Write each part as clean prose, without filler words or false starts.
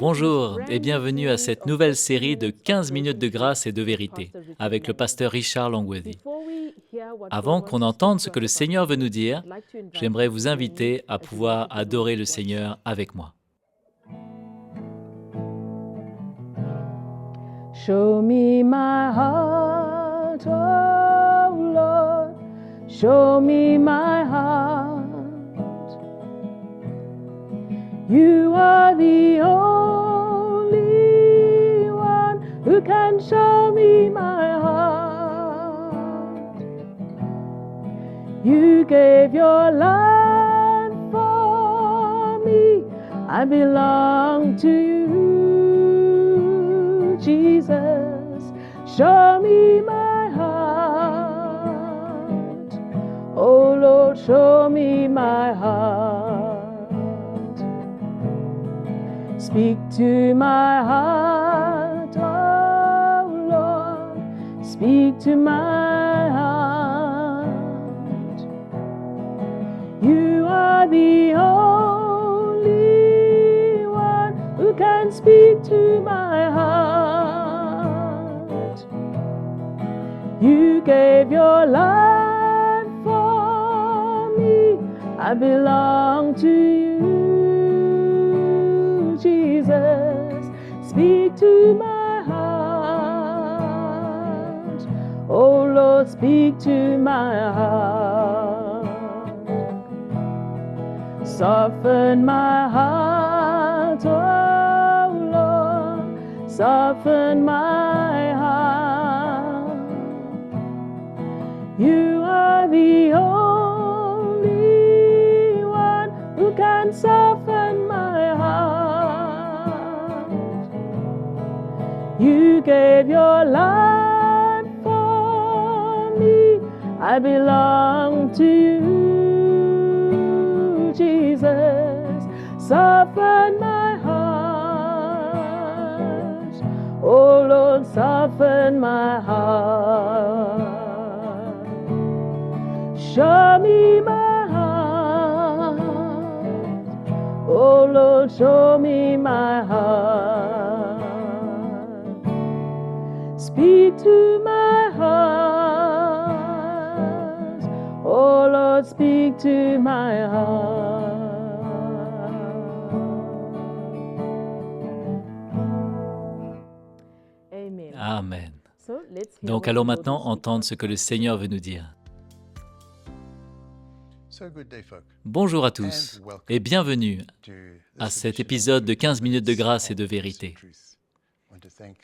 Bonjour et bienvenue à cette nouvelle série de 15 minutes de grâce et de vérité avec le pasteur Richard Longworthy. Avant qu'on entende ce que le Seigneur veut nous dire, j'aimerais vous inviter à pouvoir adorer le Seigneur avec moi. Show me my heart, oh Lord, show me my heart. You are the only one who can show me my heart. You gave your life for me, I belong to you, Jesus. Show me my heart, oh Lord, show me my heart. Speak to my heart, oh Lord, speak to my heart. You are the only one who can speak to my heart. You gave your life for me, I belong to you, Jesus. Speak to my heart, oh Lord, speak to my heart. Soften my heart, oh Lord, soften my heart. You are the only one who can soften my heart. You gave your life for me, I belong to you, Jesus. Soften my heart, oh Lord, soften my heart. Show me my heart, oh Lord, show me my heart. Speak to my heart, oh Lord, speak to my heart. Amen. Amen. So, let's hear Donc what allons the Lord maintenant will speak entendre to ce us. que le Seigneur veut nous dire. So good day, folk. Bonjour à tous et bienvenue To à this cet edition of épisode de 15 minutes de Minutes grâce et de of Peace and vérité. Truth. I want to thank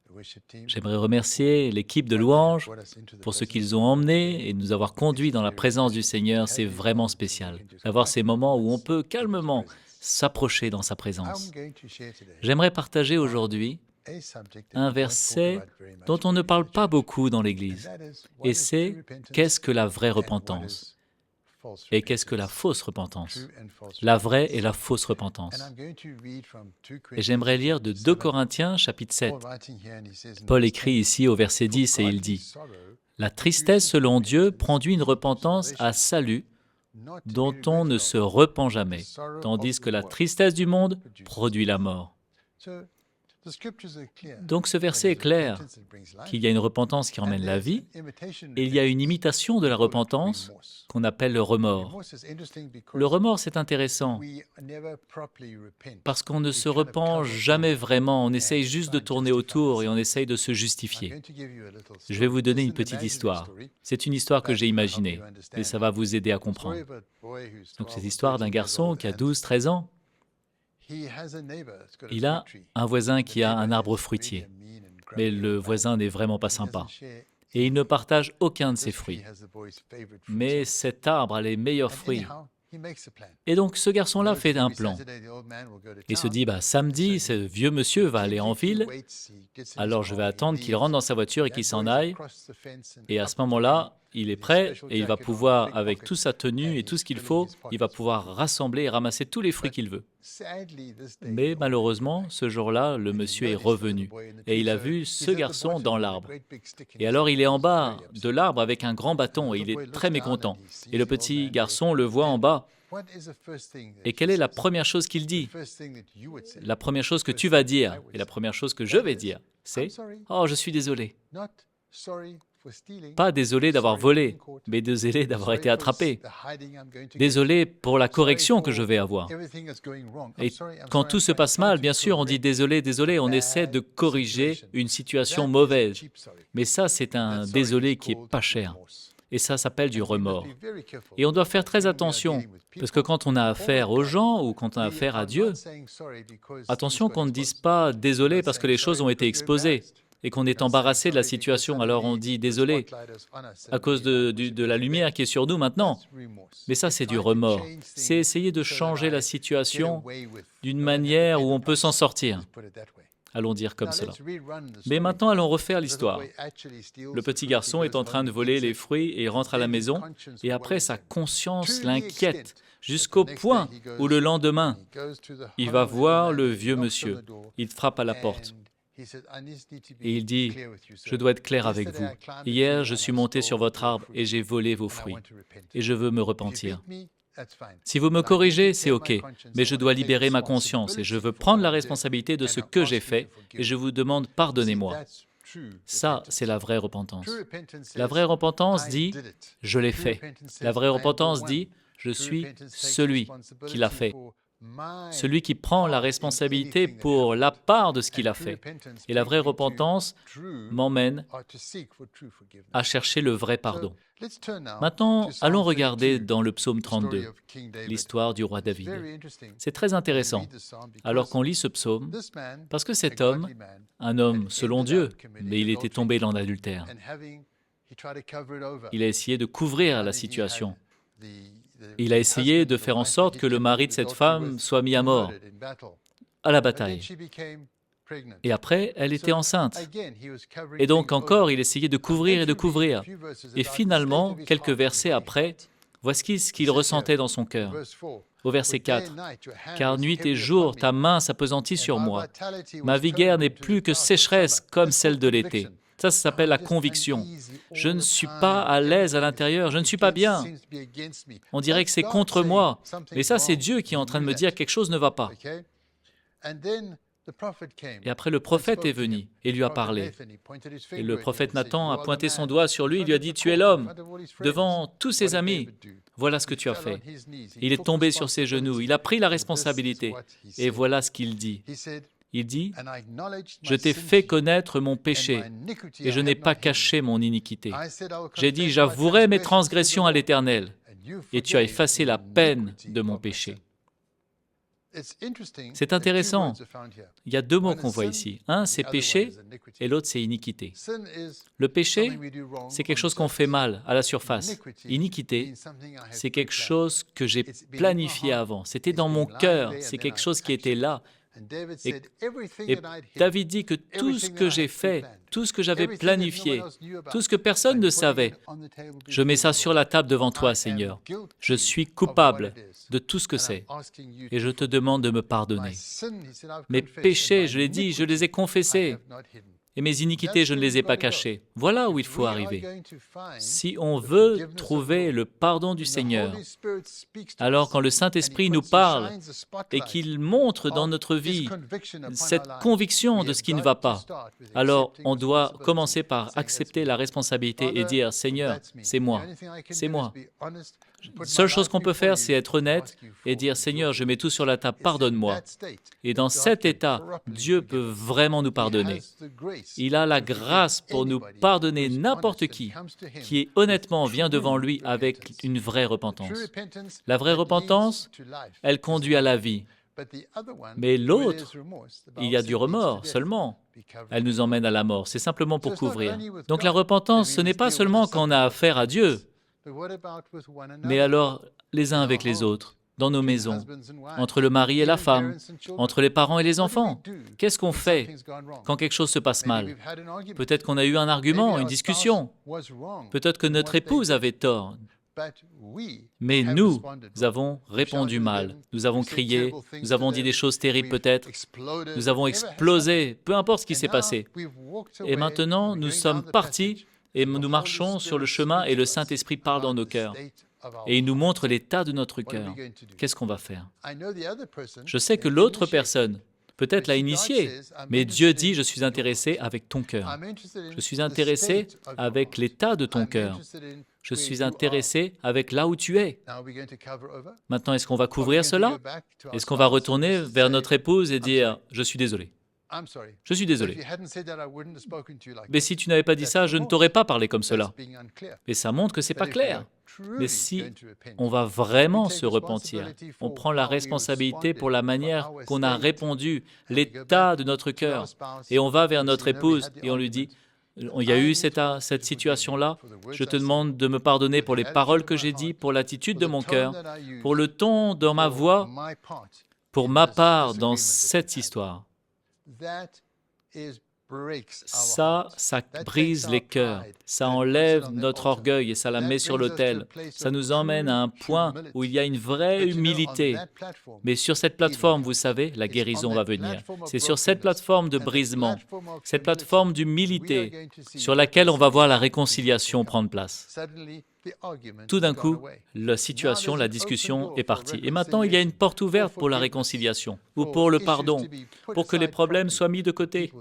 the worship team J'aimerais remercier l'équipe de louanges brought us into the pour ce presence qu'ils of ont God. emmené et nous avoir conduits dans la Very présence du refreshing Seigneur. to C'est have these vraiment moments when we spécial can just d'avoir ces quietly moments où on relax peut in His calmement presence. s'approcher dans sa I'm présence. going to share today J'aimerais partager aujourd'hui a subject that un we don't talk verset about very much dont on in ne the parle pas church. beaucoup dans And l'Église. that is, what Et is true c'est repentance qu'est-ce que la vraie and what repentance is false et qu'est-ce que la repentance. fausse repentance. True and false La vraie repentance. et la fausse And repentance. I'm going to read from 2 Et j'aimerais lire de 2 7. Corinthiens chapitre 7. Paul writing here, and he says in Paul verse écrit 10, ici au verset "For 10 et il godly dit sorrow « La tristesse produces selon Dieu repentance produit une leading to repentance à salvation, salut not to be dont on ne regretted se of, repent but the jamais, sorrow tandis of que the la world tristesse du monde produces produit la death." mort. So, the scriptures are clear. Donc ce There verset is est clair, repentance that brings life, qu'il y a une repentance qui and emmène la there's vie, an imitation et il y a une repentance. imitation de We la call it repentance remorse. qu'on appelle le remords. Remorse is interesting Le because remords, c'est intéressant, we never properly repent. parce qu'on ne We se kind of repent cover jamais over vraiment, on and essaye juste de try and tourner justify autour et on ourselves. essaye de se I'm justifier. going to give you a little Je vais vous story. donner It's une an petite imaginary histoire. story, C'est une histoire que but j'ai it'll help imaginée, you mais understand. ça va vous aider à The story comprendre. of a boy who's Donc 12 c'est or l'histoire d'un 13 years garçon old, qui a and 12-13 ans. he has a neighbor that's got a Il fruit a tree. un voisin The qui a un neighbor arbre is fruitier, really a mean and mais grumpy le old man, voisin n'est vraiment pas and he doesn't sympa. share Et il ne anything. partage aucun de ses This tree fruits. has the boy's favorite fruits on Mais it. cet arbre a les meilleurs And fruits. anyhow, he makes a plan. Et donc ce He garçon-là knows fait un every plan. Saturday the old man will go to Il se town, dit, and so samedi, ce vieux monsieur va aller en attentively ville, waits, he gets in his alors je vais car, he attendre qu'il leaves. rentre dans sa voiture et That qu'il s'en boy is aille. across the fence and Et à up ce the tree moment-là, il est with his prêt special et il va jacket on, pouvoir, big avec pockets, toute sa tenue and et tout he's ce qu'il filling faut, his il va pockets. pouvoir rassembler et ramasser tous les fruits qu'il veut. Sadly, this day, Mais the old man malheureusement, came back. ce jour-là, le And he monsieur est noticed there was a revenu boy in the et tree, il a so vu he's ce at the garçon bottom dans with a l'arbre. great big stick in Et his alors hand. il est en He's very bas de upset. l'arbre avec un grand And the bâton et little il boy est looks très down and mécontent. he Et le sees the old petit man garçon there. le voit en bas Et quelle est la première chose qu'il dit? La première chose que tu vas dire, et la première chose que je vais dire, c'est « Oh, je suis désolé ». Pas désolé d'avoir volé, mais désolé d'avoir été attrapé. Désolé pour la correction que je vais avoir. Et quand tout se passe mal, bien sûr, on dit désolé, désolé, on essaie de corriger une situation mauvaise. Mais ça, c'est un désolé qui est pas cher. Et ça s'appelle du remords. Et on doit faire très attention, parce que quand on a affaire aux gens ou quand on a affaire à Dieu, attention qu'on ne dise pas désolé parce que les choses ont été exposées et qu'on est embarrassé de la situation, alors on dit désolé à cause de la lumière qui est sur nous maintenant. Mais ça, c'est du remords. C'est essayer de changer la situation d'une manière où on peut s'en sortir. Allons dire comme cela. Mais maintenant, allons refaire l'histoire. Le petit garçon est en train de voler les fruits et il rentre à la maison, et après, sa conscience l'inquiète, jusqu'au point où le lendemain, il va voir le vieux monsieur. Il frappe à la porte. Et il dit, « Je dois être clair avec vous. Hier, je suis monté sur votre arbre et j'ai volé vos fruits. Et je veux me repentir. Si vous me corrigez, c'est OK, mais je dois libérer ma conscience et je veux prendre la responsabilité de ce que j'ai fait et je vous demande pardonnez-moi. » Ça, c'est la vraie repentance. La vraie repentance dit « Je l'ai fait ». La vraie repentance dit « Je suis celui qui l'a fait ». Celui qui prend la responsabilité pour la part de ce qu'il a fait. Et la vraie repentance m'emmène à chercher le vrai pardon. Maintenant, allons regarder dans le psaume 32, l'histoire du roi David. C'est très intéressant, alors qu'on lit ce psaume, parce que cet homme, un homme selon Dieu, mais il était tombé dans l'adultère. Il a essayé de couvrir la situation. Il a essayé de faire en sorte que le mari de cette femme soit mis à mort, à la bataille. Et après, elle était enceinte. Et donc encore, il essayait de couvrir et de couvrir. Et finalement, quelques versets après, voici ce qu'il ressentait dans son cœur. Au verset 4, « Car nuit et jour, ta main s'appesantit sur moi. Ma vigueur n'est plus que sécheresse comme celle de l'été. » Ça s'appelle la conviction. Je ne suis pas à l'aise à l'intérieur, je ne suis pas bien. On dirait que c'est contre moi. Mais ça, c'est Dieu qui est en train de me dire quelque chose ne va pas. Et après, le prophète est venu et lui a parlé. Et le prophète Nathan a pointé son doigt sur lui, il lui a dit « Tu es l'homme, devant tous ses amis, voilà ce que tu as fait. » Il est tombé sur ses genoux, il a pris la responsabilité. Et voilà ce qu'il dit. Il dit, « Je t'ai fait connaître mon péché et je n'ai pas caché mon iniquité. J'ai dit, j'avouerai mes transgressions à l'Éternel et tu as effacé la peine de mon péché. » C'est intéressant. Il y a deux mots qu'on voit ici. Un, c'est péché et l'autre, c'est iniquité. Le péché, c'est quelque chose qu'on fait mal à la surface. Iniquité, c'est quelque chose que j'ai planifié avant. C'était dans mon cœur, c'est quelque chose qui était là. Et David dit que tout ce que j'ai fait, tout ce que j'avais planifié, tout ce que personne ne savait, je mets ça sur la table devant toi, Seigneur. Je suis coupable de tout ce que c'est et je te demande de me pardonner. Mes péchés, je l'ai dit, je les ai confessés. Et mes iniquités, je ne les ai pas cachées. Voilà où il faut arriver. Si on veut trouver le pardon du Seigneur, alors quand le Saint-Esprit nous parle et qu'il montre dans notre vie cette conviction de ce qui ne va pas, alors on doit commencer par accepter la responsabilité et dire « Seigneur, c'est moi, c'est moi ». La seule chose qu'on peut faire, c'est être honnête et dire « Seigneur, je mets tout sur la table, pardonne-moi ». Et dans cet état, Dieu peut vraiment nous pardonner. Il a la grâce pour nous pardonner n'importe qui honnêtement vient devant lui avec une vraie repentance. La vraie repentance, elle conduit à la vie. Mais l'autre, il y a du remords seulement. Elle nous emmène à la mort, c'est simplement pour couvrir. Donc la repentance, ce n'est pas seulement quand on a affaire à Dieu, mais alors les uns avec les autres, dans nos maisons, entre le mari et la femme, entre les parents et les enfants. Qu'est-ce qu'on fait quand quelque chose se passe mal? Peut-être qu'on a eu un argument, une discussion. Peut-être que notre épouse avait tort. Mais nous avons répondu mal. Nous avons crié, nous avons dit des choses terribles peut-être. Nous avons explosé, peu importe ce qui s'est passé. Et maintenant, nous sommes partis et nous marchons sur le chemin et le Saint-Esprit parle dans nos cœurs. et il nous montre l'état de notre cœur. Qu'est-ce qu'on va faire? Je sais que l'autre personne peut-être l'a initié, mais Dieu dit, je suis intéressé avec ton cœur. Je suis intéressé avec l'état de ton cœur. Je suis intéressé avec là où tu es. Maintenant, est-ce qu'on va couvrir cela? Est-ce qu'on va retourner vers notre épouse et dire, je suis désolé. Je suis désolé. Mais si tu n'avais pas dit ça, je ne t'aurais pas parlé comme cela. Et ça montre que ce n'est pas clair. Mais si on va vraiment se repentir, on prend la responsabilité pour la manière qu'on a répondu, l'état de notre cœur, et on va vers notre épouse et on lui dit, il y a eu cette situation-là, je te demande de me pardonner pour les paroles que j'ai dites, pour l'attitude de mon cœur, pour le ton dans ma voix, pour ma part dans cette histoire. Ça brise les cœurs, ça enlève notre orgueil et ça la met sur l'autel. Ça nous emmène à un point où il y a une vraie humilité. Mais sur cette plateforme, vous savez, la guérison va venir. C'est sur cette plateforme de brisement, cette plateforme d'humilité, sur laquelle on va voir la réconciliation prendre place. Tout d'un coup, la situation, la discussion est partie. Et maintenant, il y a une porte ouverte pour la réconciliation ou pour le pardon, pour que les problèmes soient mis de côté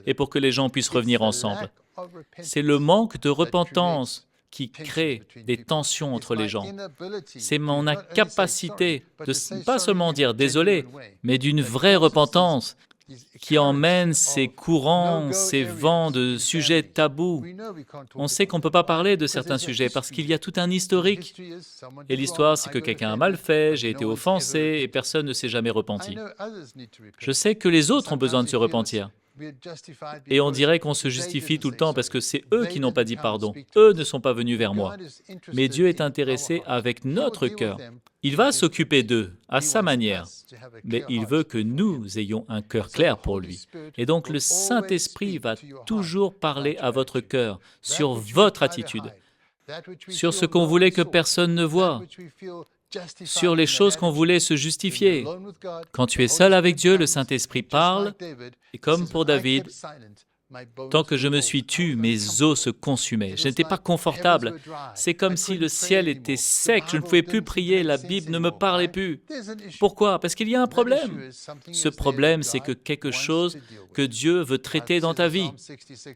et pour que les gens puissent revenir ensemble. C'est le manque de repentance qui crée des tensions entre les gens. C'est mon incapacité de pas seulement dire désolé, mais d'une vraie repentance qui emmène ces courants, ces vents de sujets tabous. On sait qu'on ne peut pas parler de certains sujets parce qu'il y a tout un historique. Et l'histoire, c'est que quelqu'un a mal fait, j'ai été offensé et personne ne s'est jamais repenti. Je sais que les autres ont besoin de se repentir. Et on dirait qu'on se justifie tout le temps parce que c'est eux qui n'ont pas dit pardon. Eux ne sont pas venus vers moi. Mais Dieu est intéressé avec notre cœur. Il va s'occuper d'eux à sa manière, mais il veut que nous ayons un cœur clair pour lui. Et donc le Saint-Esprit va toujours parler à votre cœur sur votre attitude, sur ce qu'on voulait que personne ne voie, sur les choses qu'on voulait se justifier. Quand tu es seul avec Dieu, le Saint-Esprit parle, et comme pour David, tant que je me suis tu, mes os se consumaient. Je n'étais pas confortable. C'est comme si le ciel était sec, je ne pouvais plus prier, la Bible ne me parlait plus. Pourquoi? Parce qu'il y a un problème. Ce problème, c'est que quelque chose que Dieu veut traiter dans ta vie.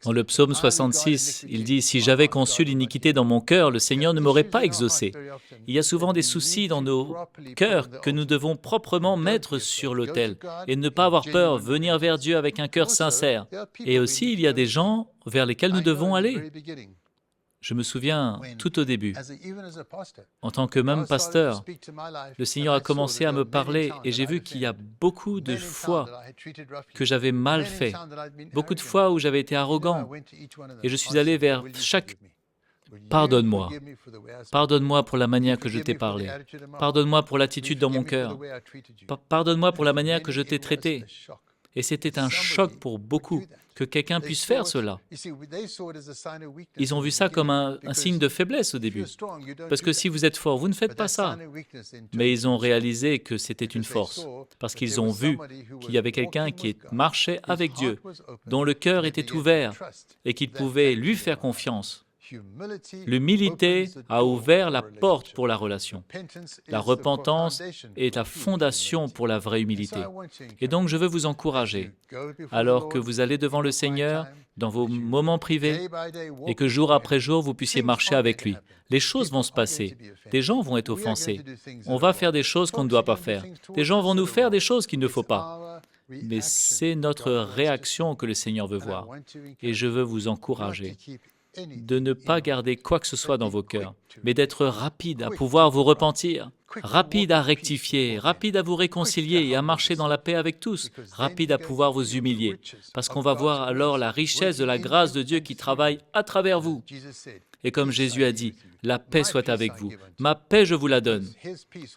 Dans le psaume 66, il dit « Si j'avais conçu l'iniquité dans mon cœur, le Seigneur ne m'aurait pas exaucé. » Il y a souvent des soucis dans nos cœurs que nous devons proprement mettre sur l'autel et ne pas avoir peur, venir vers Dieu avec un cœur sincère. Et aussi, il y a des gens vers lesquels nous devons aller. Je me souviens, tout au début, en tant que même pasteur, le Seigneur a commencé à me parler et j'ai vu qu'il y a beaucoup de fois que j'avais mal fait, beaucoup de fois où j'avais été arrogant et je suis allé vers chaque... Pardonne-moi. Pardonne-moi pour la manière que je t'ai parlé. Pardonne-moi pour l'attitude dans mon cœur. Pardonne-moi pour la manière que je t'ai traité. Et c'était un choc pour beaucoup que quelqu'un puisse faire cela. Ils ont vu ça comme un signe de faiblesse au début. Parce que si vous êtes fort, vous ne faites pas ça. Mais ils ont réalisé que c'était une force. Parce qu'ils ont vu qu'il y avait quelqu'un qui marchait avec Dieu, dont le cœur était ouvert et qu'il pouvait lui faire confiance. L'humilité a ouvert la porte pour la relation. La repentance est la fondation pour la vraie humilité. Et donc, je veux vous encourager, alors que vous allez devant le Seigneur, dans vos moments privés, et que jour après jour, vous puissiez marcher avec lui. Les choses vont se passer. Des gens vont être offensés. On va faire des choses qu'on ne doit pas faire. Des gens vont nous faire des choses qu'il ne faut pas. Mais c'est notre réaction que le Seigneur veut voir. Et je veux vous encourager de ne pas garder quoi que ce soit dans vos cœurs, mais d'être rapide à pouvoir vous repentir, rapide à rectifier, rapide à vous réconcilier et à marcher dans la paix avec tous, rapide à pouvoir vous humilier, parce qu'on va voir alors la richesse de la grâce de Dieu qui travaille à travers vous. Et comme Jésus a dit, la paix soit avec vous, ma paix je vous la donne,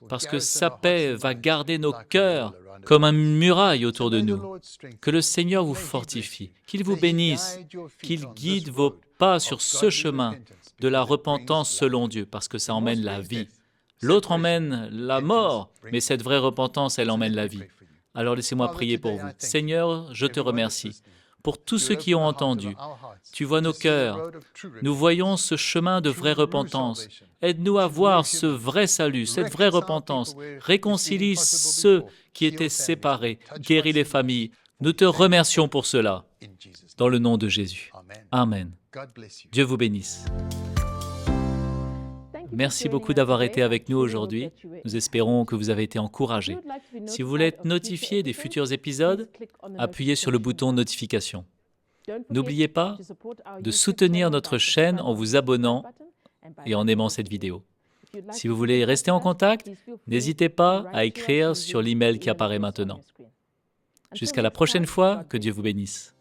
parce que sa paix va garder nos cœurs comme une muraille autour de nous. Que le Seigneur vous fortifie, qu'il vous bénisse, qu'il guide vos pas sur ce chemin de la repentance selon Dieu, parce que ça emmène la vie. L'autre emmène la mort, mais cette vraie repentance, elle emmène la vie. Alors laissez-moi prier pour vous. Seigneur, je te remercie pour tous ceux qui ont entendu. Tu vois nos cœurs. Nous voyons ce chemin de vraie repentance. Aide-nous à voir ce vrai salut, cette vraie repentance. Réconcilie ceux qui étaient séparés. Guéris les familles. Nous te remercions pour cela. Dans le nom de Jésus. Amen. Dieu vous bénisse. Merci beaucoup d'avoir été avec nous aujourd'hui. Nous espérons que vous avez été encouragés. Si vous voulez être notifié des futurs épisodes, appuyez sur le bouton notification. N'oubliez pas de soutenir notre chaîne en vous abonnant et en aimant cette vidéo. Si vous voulez rester en contact, n'hésitez pas à écrire sur l'email qui apparaît maintenant. Jusqu'à la prochaine fois, que Dieu vous bénisse.